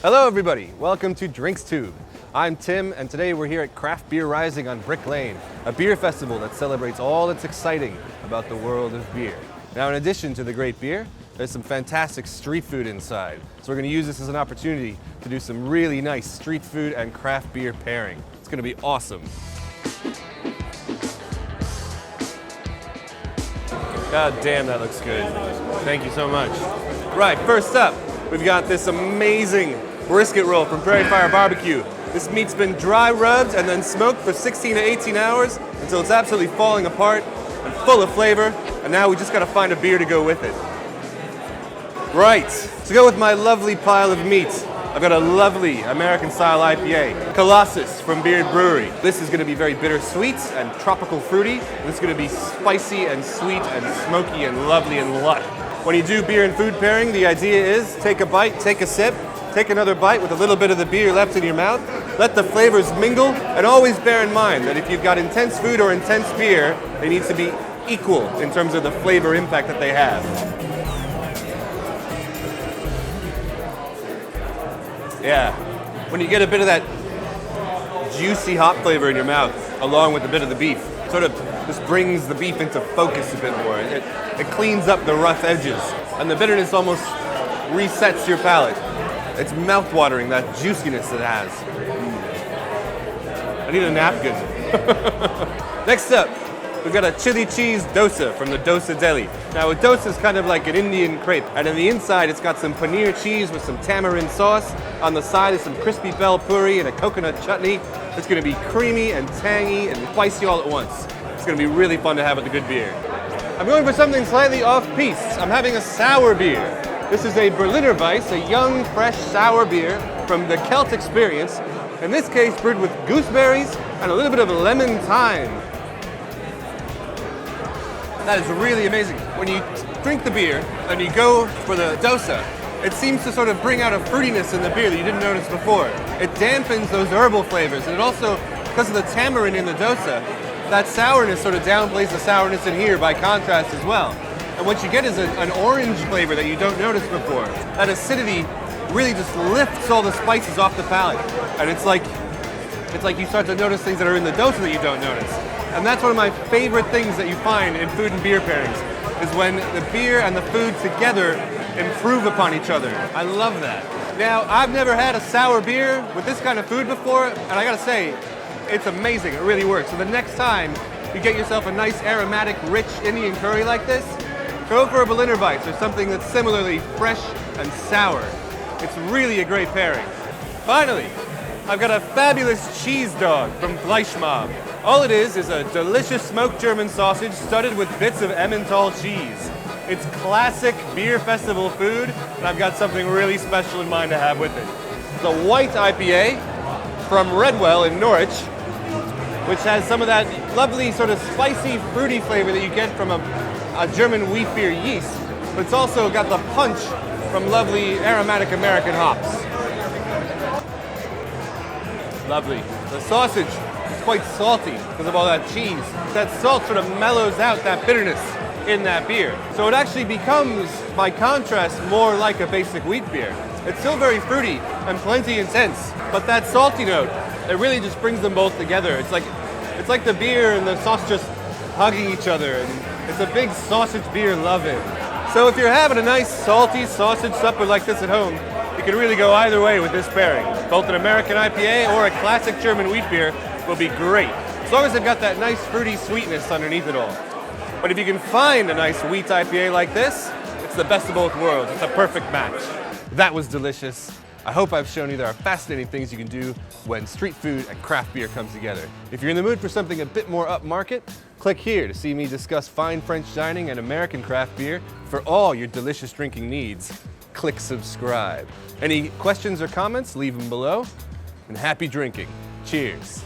Hello everybody, welcome to Drinks Tube. I'm Tim, and today we're here at Craft Beer Rising on Brick Lane, a beer festival that celebrates all that's exciting about the world of beer. Now, in addition to the great beer, there's some fantastic street food inside. So we're going to use this as an opportunity to do some really nice street food and craft beer pairing. It's going to be awesome. God damn, that looks good. Thank you so much. Right, first up, we've got this amazing brisket roll from Prairie Fire Barbecue. This meat's been dry rubbed and then smoked for 16 to 18 hours until it's absolutely falling apart and full of flavor. And now we just gotta find a beer to go with it. Right, to go with my lovely pile of meat, I've got a lovely American-style IPA, Colossus from Brewery. This is going to be very bittersweet and tropical fruity. This is going to be spicy and sweet and smoky and lovely and lush. When you do beer and food pairing, the idea is take a bite, take a sip, take another bite with a little bit of the beer left in your mouth, let the flavors mingle, and always bear in mind that if you've got intense food or intense beer, they need to be equal in terms of the flavor impact that they have. Yeah, when you get a bit of that juicy hop flavor in your mouth, along with a bit of the beef, sort of just brings the beef into focus a bit more. It cleans up the rough edges, and the bitterness almost resets your palate. It's mouth-watering, that juiciness it has. I need a napkin. Next up, we've got a chili cheese dosa from the Dosa Deli. Now, a dosa is kind of like an Indian crepe, and on the inside, it's got some paneer cheese with some tamarind sauce. On the side is some crispy bell puri and a coconut chutney. It's going to be creamy and tangy and spicy all at once. It's going to be really fun to have with a good beer. I'm going for something slightly off-piste. I'm having a sour beer. This is a Berliner Weisse, a young, fresh sour beer from the Celt experience. In this case, brewed with gooseberries and a little bit of lemon thyme. That is really amazing. When you drink the beer and you go for the dosa, it seems to sort of bring out a fruitiness in the beer that you didn't notice before. It dampens those herbal flavors, and it also, because of the tamarind in the dosa, that sourness sort of downplays the sourness in here by contrast as well. And what you get is an orange flavor that you don't notice before. That acidity really just lifts all the spices off the palate. And it's like you start to notice things that are in the dosa that you don't notice. And that's one of my favorite things that you find in food and beer pairings, is when the beer and the food together improve upon each other. I love that. Now, I've never had a sour beer with this kind of food before, and I gotta say, it's amazing. It really works. So the next time you get yourself a nice aromatic, rich Indian curry like this, go for a Berliner Weisse or something that's similarly fresh and sour. It's really a great pairing. Finally, I've got a fabulous cheese dog from Fleisch Mob. All it is a delicious smoked German sausage studded with bits of Emmental cheese. It's classic beer festival food, and I've got something really special in mind to have with it. It's a white IPA from Redwell in Norwich, which has some of that lovely sort of spicy, fruity flavor that you get from a German wheat beer yeast, but it's also got the punch from lovely aromatic American hops. Lovely. The sausage is quite salty because of all that cheese. That salt sort of mellows out that bitterness in that beer. So it actually becomes, by contrast, more like a basic wheat beer. It's still very fruity and plenty intense, but that salty note, it really just brings them both together. It's like the beer and the sauce just hugging each other, and it's a big sausage beer love-in. So if you're having a nice salty sausage supper like this at home, you can really go either way with this pairing. Both an American IPA or a classic German wheat beer will be great, as long as they've got that nice fruity sweetness underneath it all. But if you can find a nice wheat IPA like this, it's the best of both worlds. It's a perfect match. That was delicious. I hope I've shown you there are fascinating things you can do when street food and craft beer comes together. If you're in the mood for something a bit more upmarket, click here to see me discuss fine French dining and American craft beer for all your delicious drinking needs. Click subscribe. Any questions or comments, leave them below. And happy drinking. Cheers.